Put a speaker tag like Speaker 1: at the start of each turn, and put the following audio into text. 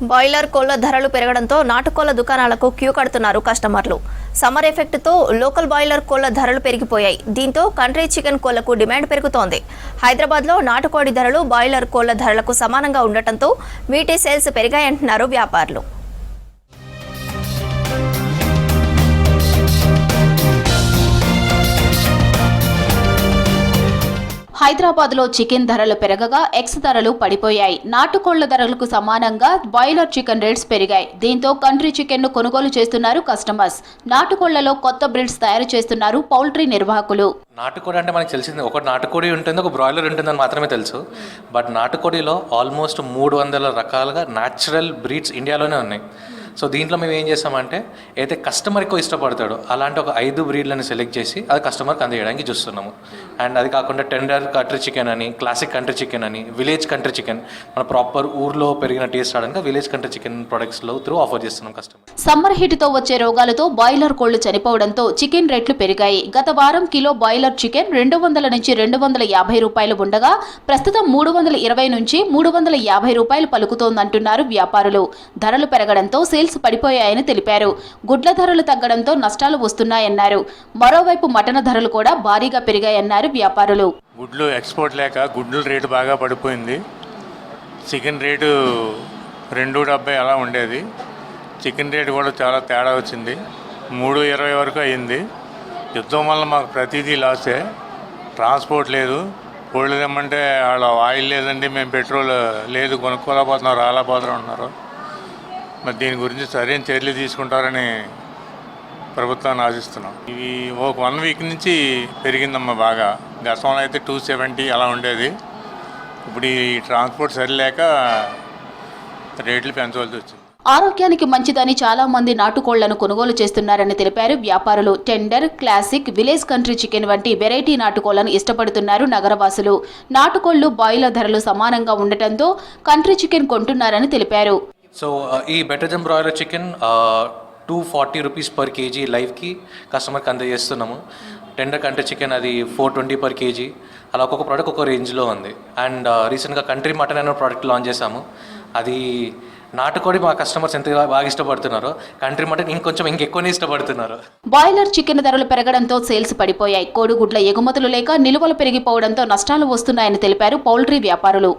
Speaker 1: Boiler కోళ్ల ధరలు పెరగడంతో నాటుకోళ్ల దుకాణాలకు క్యూ కడుతున్నారు కస్టమర్లు. సమ్మర్ ఎఫెక్ట్ తో లోకల్ బాయిలర్ కోళ్ల ధరలు పెరిగిపోయాయి. దీంతో కంట్రీ చికెన్ కోళ్లకు డిమాండ్ పెరుగుతోంది. హైదరాబాద్ లో నాటుకోడి ధరలు బాయిలర్ కోళ్ల ధరలకు సమానంగా ఉండటంతో వీటి సేల్స్ పెరిగాయంటున్నారు వ్యాపారులు.
Speaker 2: హైదరాబాద్ లో చికెన్ ధరలు పెరగగా ఎగ్స్ ధరలు పడిపోయాయి. నాటుకోళ్ల ధరలకు సమానంగా బాయిలర్ చికెన్ రేట్స్ పెరిగాయి. దీంతో కంట్రీ చికెన్ ను కొనుగోలు చేస్తున్నారు కస్టమర్స్. నాటుకోళ్లలో కొత్త బ్రీడ్స్ తయారు చేస్తున్నారు పౌల్ట్రీ నిర్వాహకులు.
Speaker 3: నాటుకోడి అంటే మనకు తెలిసింది ఒక నాటుకోడి ఉంటుంది, ఒక బ్రాయిలర్ ఉంటుందని మాత్రమే తెలుసు. బట్ నాటుకోడిలో ఆల్మోస్ట్ 300 రకాలుగా న్యాచురల్ బ్రీడ్స్ ఇండియాలోనే ఉన్నాయి. సో దీంట్లో మేము ఏం చేస్తామంటే అయితే కస్టమర్ ఎక్కువ ఇష్టపడతాడో అలాంటి ఒక 5 బ్రీడ్లను సెలెక్ట్ చేసి అది కస్టమర్కి అందజేయడానికి చూస్తున్నాము. అండ్ అది కాకుండా టెండర్ కంట్రీ చికెన్ అని, క్లాసిక్ కంట్రీ చికెన్ అని, విలేజ్ కంట్రీ చికెన్, మన ప్రాపర్ ఊర్లో పెరిగిన టేస్ట్ రావడానికి విలేజ్ కంట్రీ చికెన్ ప్రొడక్ట్స్లో త్రూ ఆఫర్ చేస్తున్నాం కస్టమర్.
Speaker 2: సమ్మర్ హీట్ తో వచ్చే రోగాలతో బాయిలర్ కోళ్లు చనిపోవడంతో చికెన్ రేట్లు పెరిగాయి. గత వారం కిలో బాయిలర్ చికెన్ 200 నుంచి 250 రూపాయలు ఉండగా ప్రస్తుతం 320 నుంచి 350 రూపాయలు పలుకుతోందంటున్నారు వ్యాపారులు. ధరలు పెరగడంతో పడిపోయాయని తెలిపారు. గుడ్ల ధరలు తగ్గడంతో నష్టాలు వస్తున్నాయన్నారు. మరోవైపు మటన్ ధరలు కూడా భారీగా పెరిగాయన్నారు వ్యాపారులు.
Speaker 4: గుడ్లు ఎక్స్పోర్ట్ లేక గుడ్ల రేటు బాగా పడిపోయింది. చికెన్ రేటు 2.70 అలా ఉండేది. చికెన్ రేటు కూడా చాలా తేడా వచ్చింది. 3.20 వరకు అయ్యింది. యుద్ధం వల్ల మాకు ప్రతిదీ లాసే. ట్రాన్స్పోర్ట్ లేదు. కోళ్ళు తెమ్మంటే వాళ్ళ ఆయిల్ లేదండి, మేము పెట్రోల్ లేదు కొనుక్కోలేకపోతున్నాం, రాలేకపోతున్నాం అన్నారు. మరి దీని గురించి సరైన చర్యలు తీసుకుంటారని ప్రభుత్వాన్ని ఆశిస్తున్నాం. ఇవి ఒక 1 వీక్ నుంచి పెరిగిందమ్మా బాగా. గతంలో అయితే 270 అలా ఉండేది. ఇప్పుడు ఈ ట్రాన్స్పోర్ట్ సరిలేక రేట్లు పెంచవలసి వచ్చింది.
Speaker 2: ఆరోగ్యానికి మంచిదని చాలా మంది నాటుకోళ్లను కొనుగోలు చేస్తున్నారని తెలిపారు వ్యాపారులు. Tender, classic, village country chicken వంటి వెరైటీ నాటుకోళ్లను ఇష్టపడుతున్నారు నగరవాసులు. నాటుకోళ్లు బాయిలర్ ధరలు సమానంగా ఉండటంతో కంట్రీ చికెన్ కొంటున్నారని తెలిపారు.
Speaker 3: సో ఈ better than broiler chicken 240 rupees per kg లైవ్కి కస్టమర్కి అందజేస్తున్నాము. టెండర్ కంట్రీ చికెన్ అది 420 పర్ కేజీ. అలా ఒక్కొక్క ప్రోడక్ట్ ఒక్కొక్క రేంజ్లో ఉంది. అండ్ రీసెంట్గా కంట్రీ మటన్ అనే ప్రోడక్ట్ లాంచ్ చేశాము. అది నాటుకోడి మా కస్టమర్స్ ఎంత బాగా ఇష్టపడుతున్నారో కంట్రీ మటన్ ఇంకెక్కువనే ఇష్టపడుతున్నారు.
Speaker 2: బాయిలర్ చికెన్ ధరలు పెరగడంతో సేల్స్ పడిపోయాయి. కోడిగుడ్ల ఎగుమతులు లేక నిల్వలు పెరిగిపోవడంతో నష్టాలు వస్తున్నాయని తెలిపారు పౌల్ట్రీ వ్యాపారులు.